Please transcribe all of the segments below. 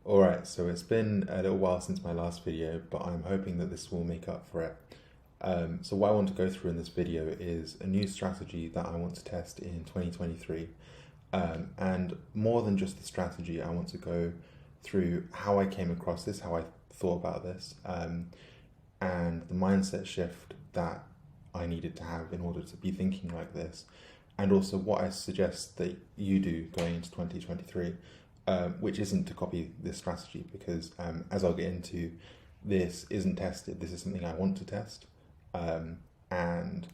Alright, so it's been a little while since my last video, but I'm hoping that this will make up for it. So what I want to go through in this video is a new strategy that I want to test in 2023. And more than just the strategy, I want to go through how I came across this, how I thought about this, and the mindset shift that I needed to have in order to be thinking like this, and also what I suggest that you do going into 2023, which isn't to copy this strategy because, as I'll get into, this isn't tested. This is something I want to test, and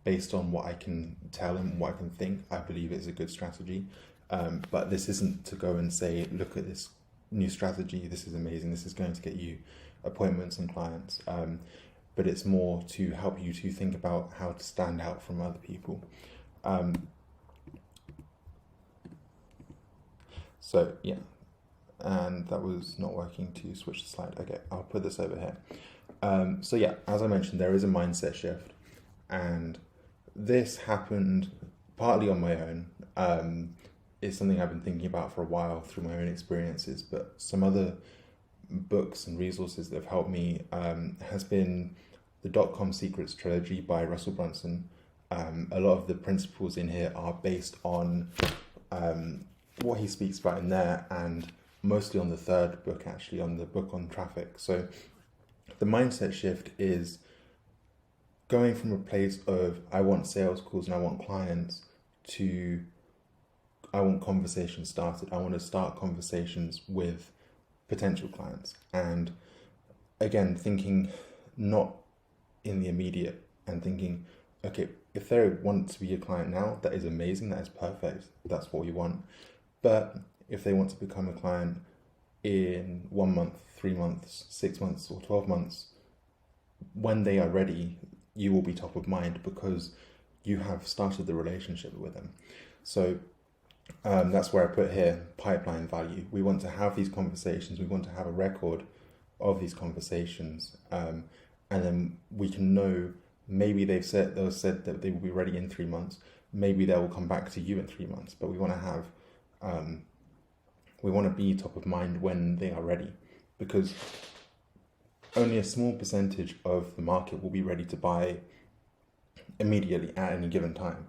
based on what I can tell and what I can think, I believe it's a good strategy. But this isn't to go and say, look at this new strategy, this is amazing, this is going to get you appointments and clients. But it's more to help you to think about how to stand out from other people. So yeah, and that was not working to switch the slide. Okay, I'll put this over here. So yeah, as I mentioned, there is a mindset shift, and this happened partly on my own. It's something I've been thinking about for a while through my own experiences, but some other books and resources that have helped me has been the Dot-Com Secrets trilogy by Russell Brunson. A lot of the principles in here are based on what he speaks about in there, and mostly on the third book, actually, on the book on traffic. So the mindset shift is going from a place of I want sales calls and I want clients to I want conversations started. I want to start conversations with potential clients. And again, thinking not in the immediate and thinking, okay, if they want to be a client now, that is amazing, that is perfect, that's what we want. But if they want to become a client in 1 month, 3 months, 6 months, or 12 months, when they are ready, you will be top of mind because you have started the relationship with them. So that's where I put here pipeline value. We want to have these conversations, we want to have a record of these conversations, and then we can know maybe they've said that they will be ready in 3 months. Maybe they will come back to you in 3 months, but we want to have we want to be top of mind when they are ready, because only a small percentage of the market will be ready to buy immediately at any given time.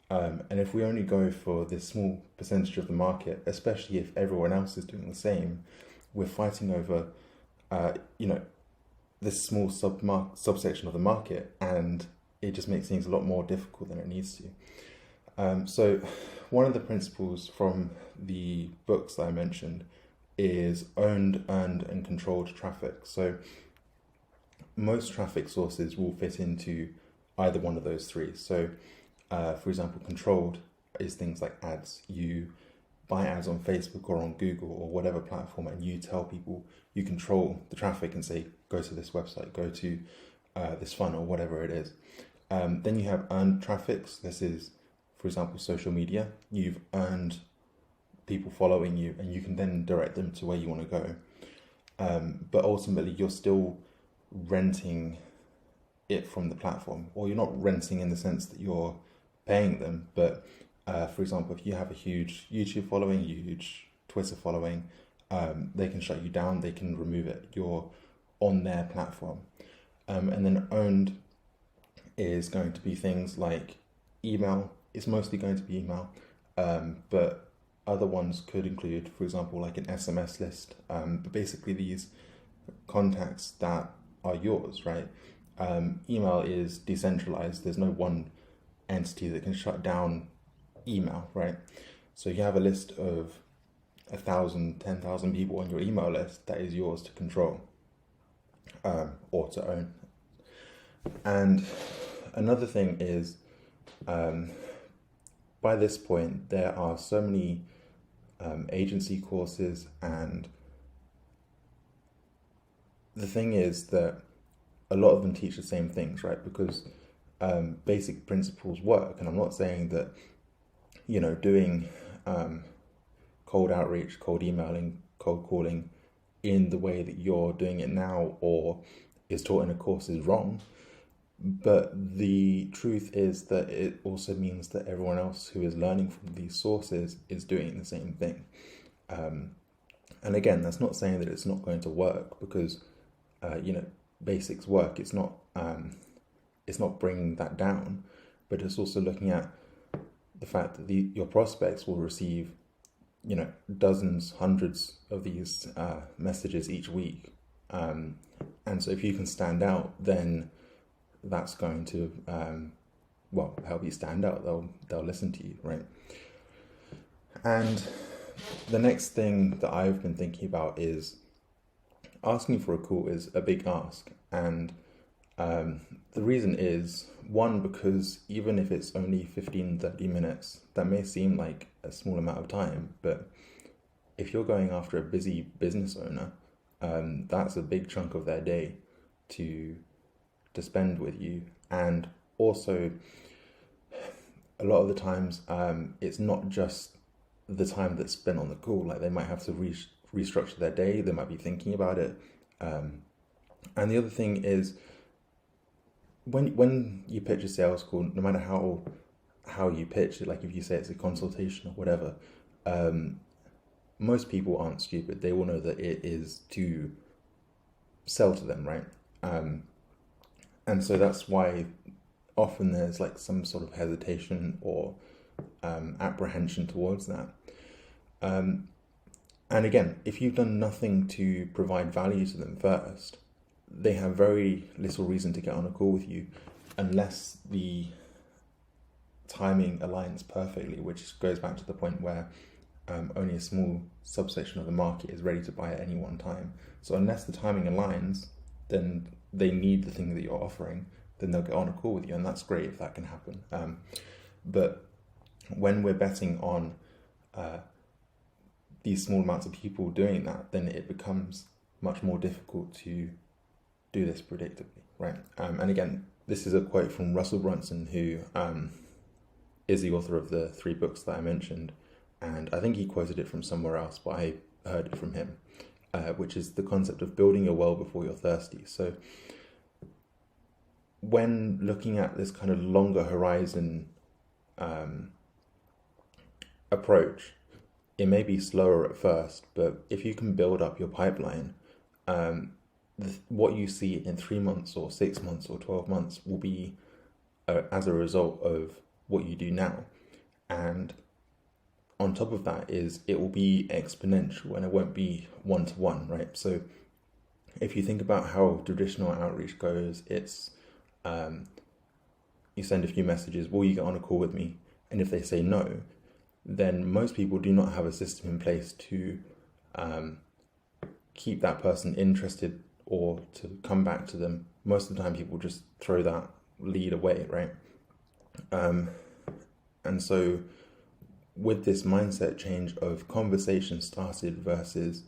And if we only go for this small percentage of the market, especially if everyone else is doing the same, we're fighting over, this small subsection of the market, and it just makes things a lot more difficult than it needs to. So one of the principles from the books that I mentioned is owned, earned, and controlled traffic. So most traffic sources will fit into either one of those three. So for example, controlled is things like ads. You buy ads on Facebook or on Google or whatever platform, and you tell people, you control the traffic and say, go to this website, go to this funnel, whatever it is. Then you have earned traffic. So this is, for example, social media. You've earned people following you, and you can then direct them to where you want to go. But ultimately, you're still renting it from the platform, or you're not renting in the sense that you're paying them, but for example, if you have a huge YouTube following, huge Twitter following, they can shut you down, they can remove it. You're on their platform. And then owned is going to be things like email. It's mostly going to be email, but other ones could include, for example, like an SMS list. But basically these contacts that are yours, right? Email is decentralized. There's no one entity that can shut down email, right? So you have a list of 1,000, 10,000 people on your email list that is yours to control, or to own. And another thing is, by this point, there are so many agency courses, and the thing is that a lot of them teach the same things, right? Because basic principles work, and I'm not saying that doing cold outreach, cold emailing, cold calling in the way that you're doing it now or is taught in a course is wrong. But the truth is that it also means that everyone else who is learning from these sources is doing the same thing. And again, that's not saying that it's not going to work, because basics work. It's not bringing that down, but it's also looking at the fact that your prospects will receive dozens, hundreds of these messages each week, and so if you can stand out, then that's going to help you stand out. They'll listen to you, right? And the next thing that I've been thinking about is asking for a call is a big ask. And the reason is, one, because even if it's only 15-30 minutes, that may seem like a small amount of time, but if you're going after a busy business owner, that's a big chunk of their day to spend with you. And also, a lot of the times, it's not just the time that's spent on the call. Like, they might have to restructure their day, they might be thinking about it. And the other thing is, when you pitch a sales call, no matter how you pitch it, like if you say it's a consultation or whatever, most people aren't stupid. They will know that it is to sell to them, right? And so that's why often there's like some sort of hesitation or apprehension towards that. And again, if you've done nothing to provide value to them first, they have very little reason to get on a call with you, unless the timing aligns perfectly, which goes back to the point where only a small subsection of the market is ready to buy at any one time. So unless the timing aligns, then they need the thing that you're offering, then they'll get on a call with you, and that's great if that can happen. But when we're betting on these small amounts of people doing that, then it becomes much more difficult to do this predictably, right? And again, this is a quote from Russell Brunson, who is the author of the 3 books that I mentioned, and I think he quoted it from somewhere else, but I heard it from him, which is the concept of building your well before you're thirsty. So when looking at this kind of longer horizon approach, it may be slower at first, but if you can build up your pipeline, what you see in 3 months or 6 months or 12 months will be as a result of what you do now. And on top of that is, it will be exponential, and it won't be one-to-one, right? So if you think about how traditional outreach goes, it's you send a few messages, will you get on a call with me? And if they say no, then most people do not have a system in place to keep that person interested or to come back to them. Most of the time people just throw that lead away, right? And so with this mindset change of conversation started versus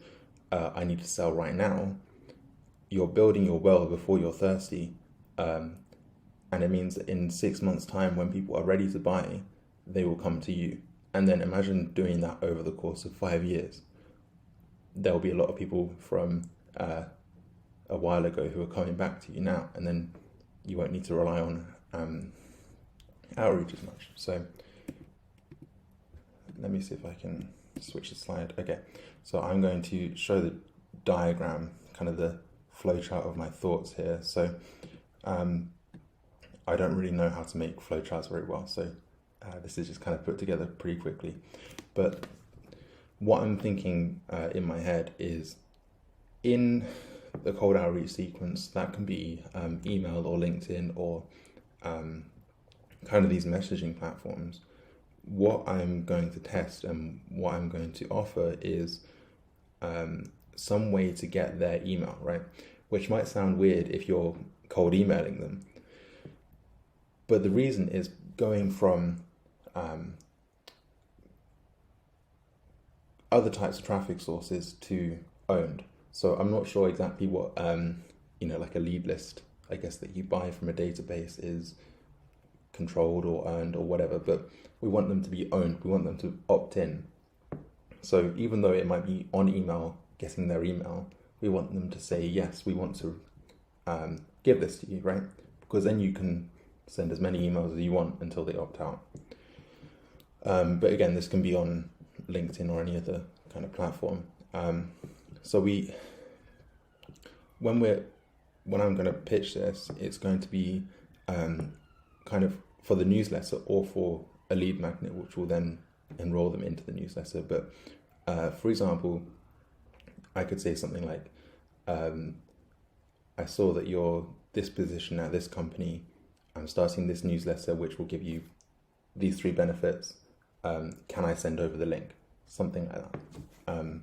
I need to sell right now, you're building your well before you're thirsty. And it means that in 6 months' time, when people are ready to buy, they will come to you. And then imagine doing that over the course of 5 years. There'll be a lot of people from a while ago who are coming back to you now, and then you won't need to rely on outreach as much. So let me see if I can switch the slide. Okay, so I'm going to show the diagram, kind of the flowchart of my thoughts here. So I don't really know how to make flowcharts very well, so this is just kind of put together pretty quickly. But what I'm thinking in my head is, in the cold outreach sequence, that can be email or LinkedIn or kind of these messaging platforms. What I'm going to test and what I'm going to offer is some way to get their email, right? Which might sound weird if you're cold emailing them. But the reason is going from other types of traffic sources to owned. So I'm not sure exactly what, like a lead list, I guess, that you buy from a database is controlled or earned or whatever, but we want them to be owned. We want them to opt in. So even though it might be on email, getting their email, we want them to say, yes, we want to give this to you, right? Because then you can send as many emails as you want until they opt out. But again, this can be on LinkedIn or any other kind of platform. So when I'm going to pitch this, it's going to be kind of for the newsletter or for a lead magnet, which will then enroll them into the newsletter. But for example, I could say something like, I saw that you're this position at this company. I'm starting this newsletter, which will give you these 3 benefits. Can I send over the link? Something like that.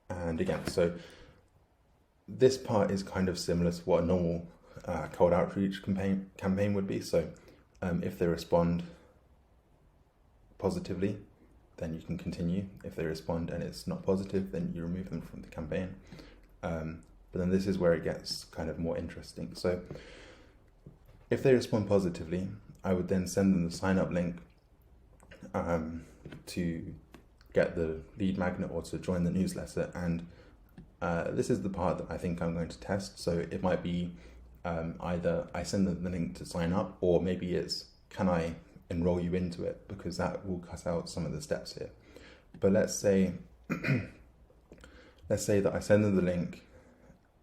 And again, so this part is kind of similar to what a normal cold outreach campaign would be. So if they respond positively, then you can continue. If they respond and it's not positive, then you remove them from the campaign. But then this is where it gets kind of more interesting. So if they respond positively, I would then send them the sign up link to get the lead magnet or to join the newsletter. And this is the part that I think I'm going to test. So it might be either I send them the link to sign up, or maybe it's, can I enroll you into it? Because that will cut out some of the steps here. But let's say that I send them the link,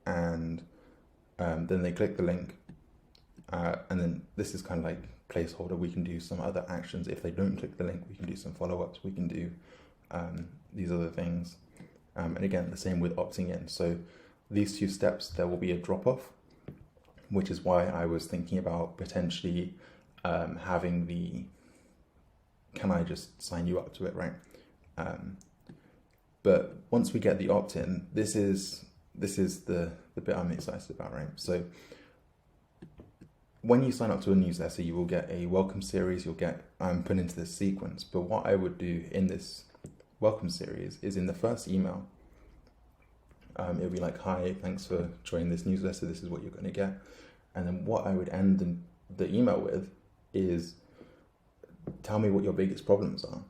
and then they click the link, and then this is kind of like placeholder. We can do some other actions. If they don't click the link, we can do some follow-ups. We can do these other things. And again, the same with opting in. So these 2 steps, there will be a drop-off, which is why I was thinking about potentially having the, can I just sign you up to it, right? But once we get the opt-in, this is the bit I'm excited about, right? So when you sign up to a newsletter, you will get a welcome series. You'll get put into this sequence. But what I would do in this welcome series is, in the first email, it'll be like, hi, thanks for joining this newsletter. This is what you're going to get. And then what I would end the email with is, tell me what your biggest problems are.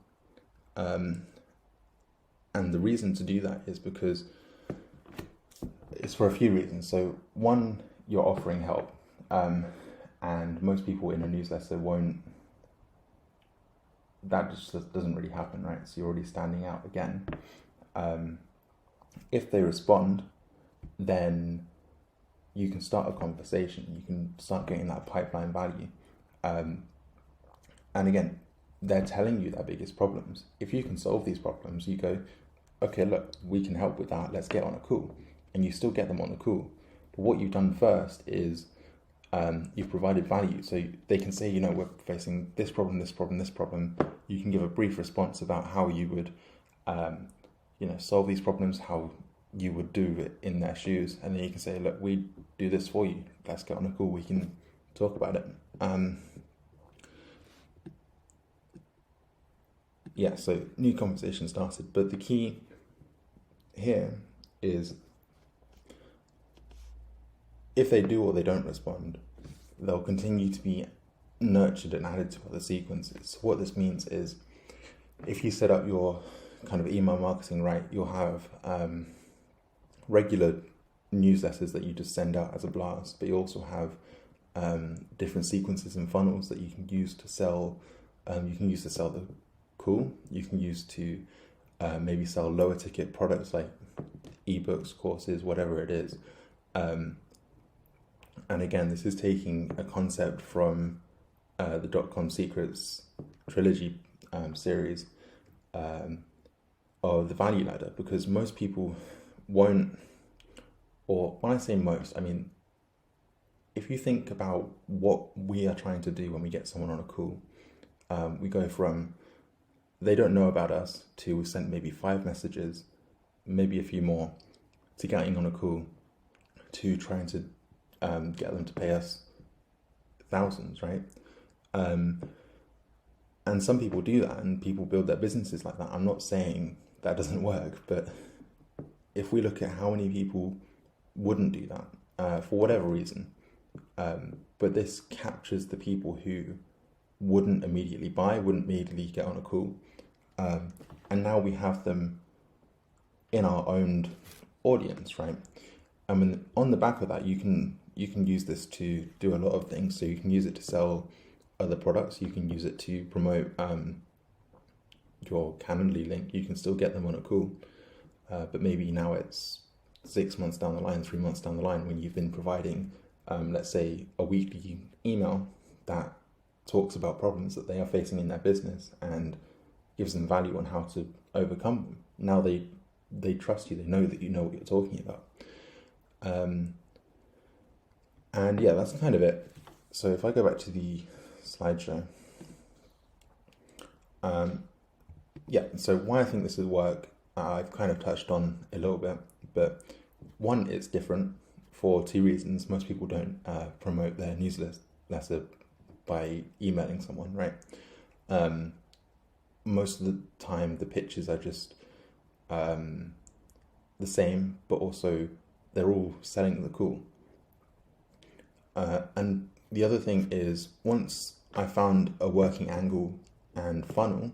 And the reason to do that is because it's for a few reasons. So one, you're offering help. And most people in a newsletter won't, that just doesn't really happen, right? So you're already standing out again. If they respond, then you can start a conversation. You can start getting that pipeline value. And again, they're telling you their biggest problems. If you can solve these problems, you go, okay, look, we can help with that. Let's get on a call. And you still get them on the call. But what you've done first is you've provided value. So they can say, we're facing this problem, this problem, this problem. You can give a brief response about how you would, solve these problems, how you would do it in their shoes. And then you can say, look, we do this for you. Let's get on a call. We can talk about it. So new conversation started. But the key here is, if they do or they don't respond, they'll continue to be nurtured and added to other sequences. So what this means is, if you set up your kind of email marketing right, you'll have regular newsletters that you just send out as a blast, but you also have different sequences and funnels that you can use to sell. You can use to sell the call. You can use to maybe sell lower ticket products like ebooks, courses, whatever it is. And again, this is taking a concept from the Dot-Com Secrets trilogy series of the value ladder, because most people won't, or when I say most, I mean, if you think about what we are trying to do when we get someone on a call, we go from, they don't know about us, to we sent maybe 5 messages, maybe a few more, to getting on a call, to trying to get them to pay us thousands, right? And some people do that, and people build their businesses like that. I'm not saying that doesn't work, but if we look at how many people wouldn't do that for whatever reason, but this captures the people who wouldn't immediately buy, wouldn't immediately get on a call, and now we have them in our own audience, right? I mean, on the back of that, you can use this to do a lot of things. So you can use it to sell other products. You can use it to promote your Calendly link. You can still get them on a call. but maybe now it's 6 months down the line, 3 months down the line, when you've been providing, let's say, a weekly email that talks about problems that they are facing in their business and gives them value on how to overcome them. Now they trust you, they know that you know what you're talking about. And yeah, that's kind of it. So if I go back to the slideshow, yeah, so why I think this would work, I've kind of touched on a little bit, but one, it's different for two reasons. Most people don't promote their newsletter by emailing someone, right? Most of the time the pitches are just the same, but also they're all selling the cool. And the other thing is, once I found a working angle and funnel,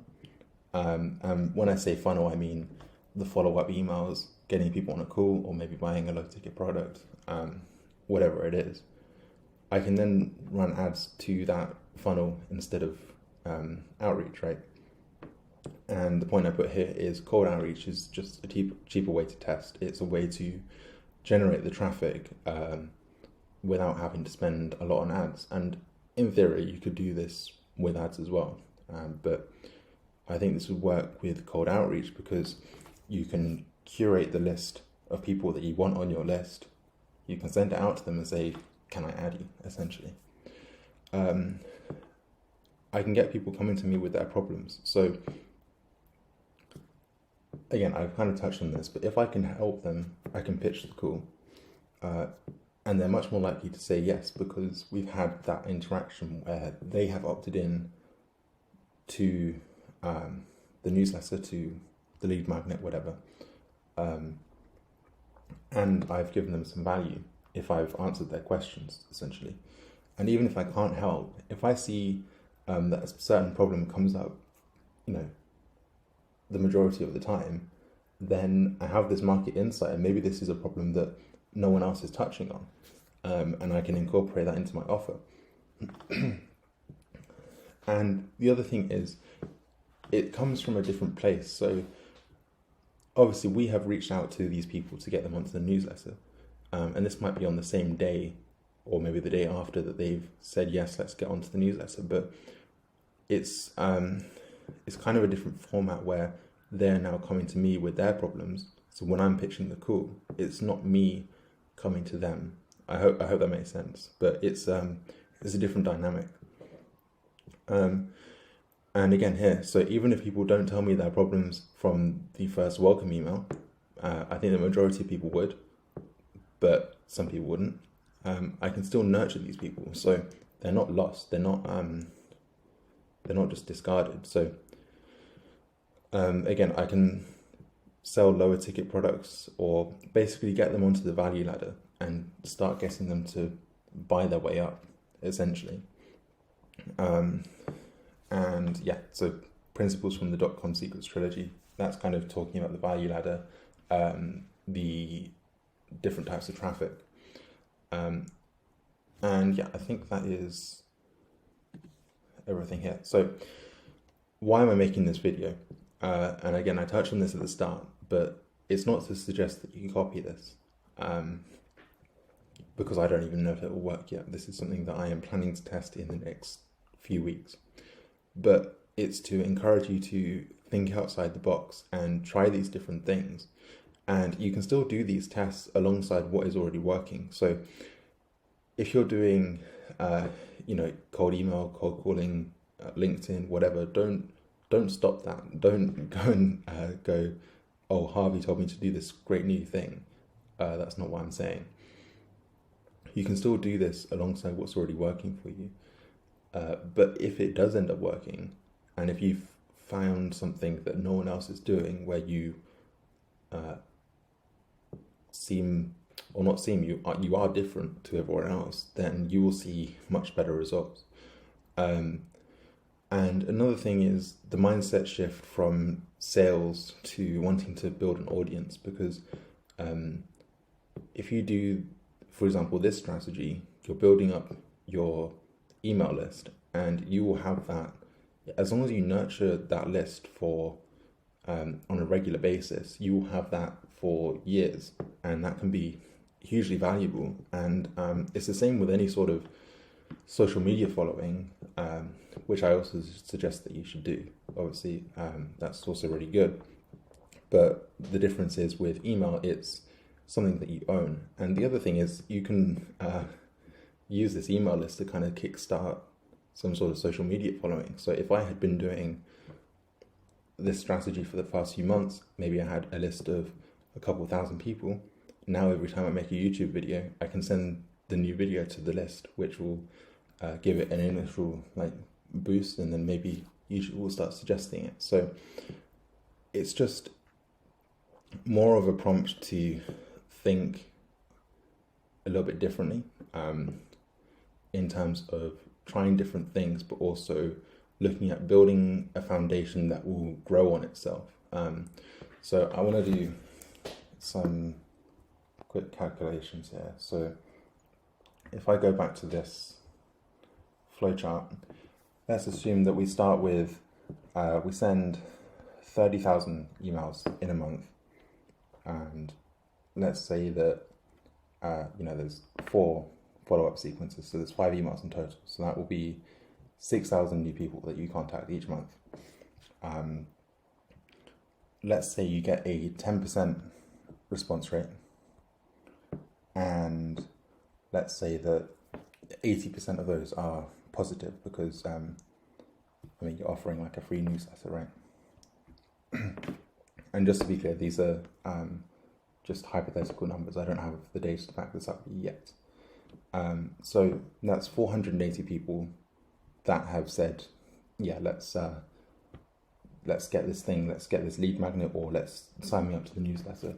and when I say funnel, I mean the follow-up emails, getting people on a call, or maybe buying a low-ticket product, whatever it is. I can then run ads to that funnel instead of outreach, right? And the point I put here is cold outreach is just a cheaper way to test. It's a way to generate the traffic without having to spend a lot on ads. And in theory, you could do this with ads as well. But I think this would work with cold outreach because you can curate the list of people that you want on your list. You can send it out to them and say, can I add you, essentially. I can get people coming to me with their problems. So again, I've kind of touched on this, but if I can help them, I can pitch the call. And they're much more likely to say yes because we've had that interaction where they have opted in to the newsletter, to the lead magnet, whatever. And I've given them some value if I've answered their questions, essentially. And even if I can't help, if I see that a certain problem comes up, the majority of the time, then I have this market insight, and maybe this is a problem that no one else is touching on, and I can incorporate that into my offer. And the other thing is, it comes from a different place. So obviously we have reached out to these people to get them onto the newsletter, and this might be on the same day or maybe the day after that they've said yes, let's get onto the newsletter, but it's kind of a different format where they're now coming to me with their problems. So when I'm pitching the call, it's not me coming to them. I hope that makes sense, but it's a different dynamic. And again here, so even if people don't tell me their problems from the first welcome email, I think the majority of people would, but some people wouldn't. I can still nurture these people, so they're not lost. They're not just discarded. So again, I can sell lower ticket products or basically get them onto the value ladder and start getting them to buy their way up, essentially. And yeah, so principles from the .com Secrets Trilogy, that's kind of talking about the value ladder, the different types of traffic. And yeah, I think that is everything here. So why am I making this video? And again, I touched on this at the start, but it's not to suggest that you copy this, because I don't even know if it will work yet. This is something that I am planning to test in the next few weeks. But it's to encourage you to think outside the box and try these different things. And you can still do these tests alongside what is already working. So if you're doing, cold email, cold calling, LinkedIn, whatever, don't stop that. Don't go and go, oh, Harvey told me to do this great new thing. That's not what I'm saying. You can still do this alongside what's already working for you. But if it does end up working, and if you've found something that no one else is doing, where you you are different to everyone else, then you will see much better results. And another thing is the mindset shift from sales to wanting to build an audience, because if you do, for example, this strategy, you're building up your email list, and you will have that as long as you nurture that list for on a regular basis, you will have that for years, and that can be hugely valuable. And it's the same with any sort of social media following, which I also suggest that you should do. Obviously, that's also really good. But the difference is with email, it's something that you own. And the other thing is you can use this email list to kind of kickstart some sort of social media following. So if I had been doing this strategy for the past few months, maybe I had a list of a couple thousand people. Now every time I make a YouTube video, I can send the new video to the list, which will give it an initial boost, and then maybe YouTube will start suggesting it. So it's just more of a prompt to think a little bit differently in terms of trying different things, but also looking at building a foundation that will grow on itself. So I want to do some quick calculations here. So if I go back to this flowchart, let's assume that we start with, we send 30,000 emails in a month. And let's say that, there's 4 follow-up sequences. So there's 5 emails in total. So that will be 6,000 new people that you contact each month. Let's say you get a 10% response rate, and let's say that 80% of those are positive because, you're offering a free newsletter, right? And just to be clear, these are just hypothetical numbers. I don't have the data to back this up yet. So that's 480 people that have said, yeah, let's get this thing, let's get this lead magnet, or let's sign me up to the newsletter.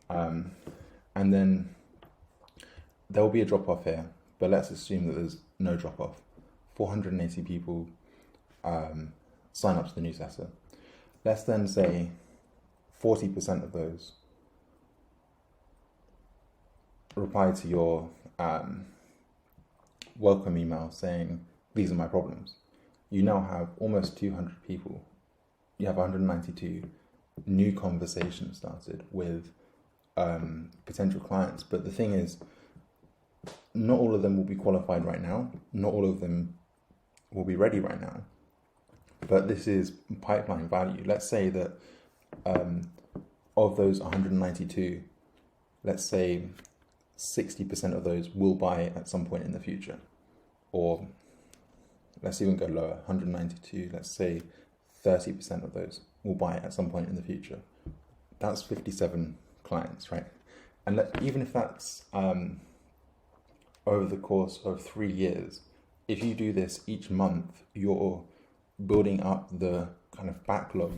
And then there will be a drop-off here, but let's assume that there's no drop-off. 480 people sign up to the newsletter. Let's then say 40% of those reply to your welcome email saying, these are my problems. You now have almost 200 people. You have 192 new conversations started with potential clients. But the thing is, not all of them will be qualified right now. Not all of them will be ready right now. But this is pipeline value. Let's say that of those 192, let's say 60% of those will buy at some point in the future. Or let's even go lower, 192, let's say 30% of those will buy at some point in the future. That's 57 clients, right? And even if that's over the course of 3 years, if you do this each month, you're building up the kind of backlog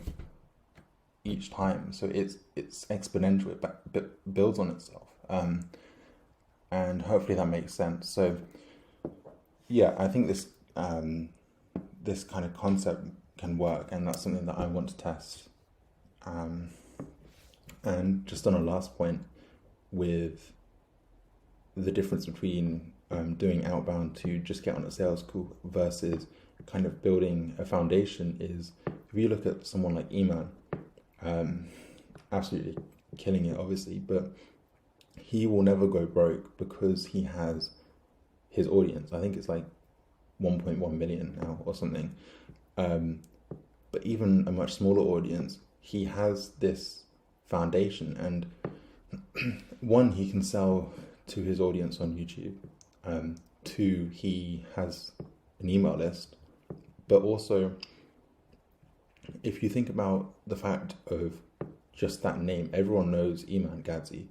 each time. So it's exponential, it builds on itself. And hopefully that makes sense. So yeah, I think this this kind of concept can work, and that's something that I want to test. And just on a last point, with the difference between doing outbound to just get on a sales call versus kind of building a foundation is, if you look at someone like Eman, absolutely killing it obviously, but he will never go broke because he has his audience. I think it's 1.1 million now or something. But even a much smaller audience, he has this foundation, and one, he can sell to his audience on YouTube. 2, he has an email list, but also if you think about the fact of just that name, everyone knows Eman Gadzhi,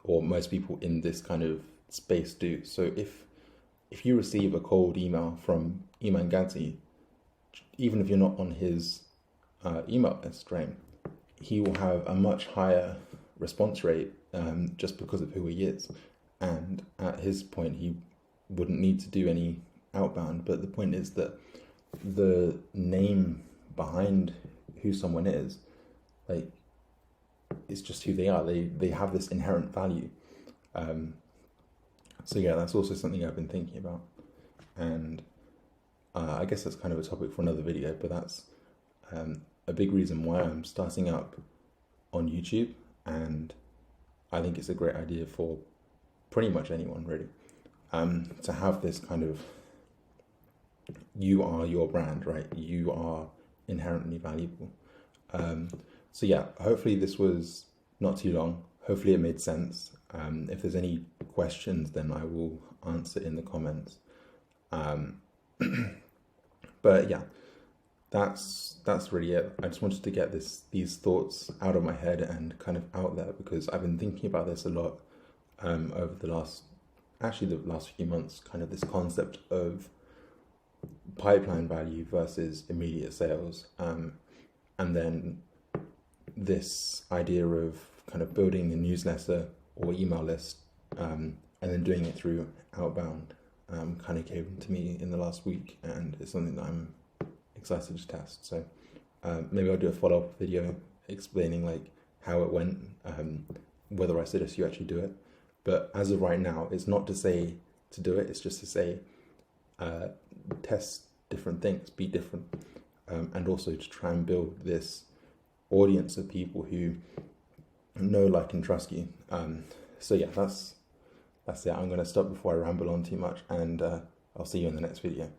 or most people in this kind of space do. So if you receive a cold email from Eman Gadzhi, even if you're not on his email list, right, he will have a much higher response rate just because of who he is. And at his point, he wouldn't need to do any outbound. But the point is that the name behind who someone is, it's just who they are. They have this inherent value. So yeah, that's also something I've been thinking about. And I guess that's kind of a topic for another video, but that's a big reason why I'm starting up on YouTube, and I think it's a great idea for pretty much anyone really, to have this kind of, you are your brand, right? You are inherently valuable. So yeah, hopefully this was not too long. Hopefully it made sense. If there's any questions, then I will answer in the comments. But yeah, that's really it. I just wanted to get these thoughts out of my head and kind of out there, because I've been thinking about this a lot over the last few months, kind of this concept of pipeline value versus immediate sales, and then this idea of kind of building a newsletter or email list, and then doing it through outbound, kind of came to me in the last week, and it's something that I'm excited to test. So maybe I'll do a follow-up video explaining like how it went, whether I suggest you actually do it. But as of right now, it's not to say to do it, it's just to say test different things, be different, and also to try and build this audience of people who know, like, and trust you. So yeah, that's it. I'm going to stop before I ramble on too much, and I'll see you in the next video.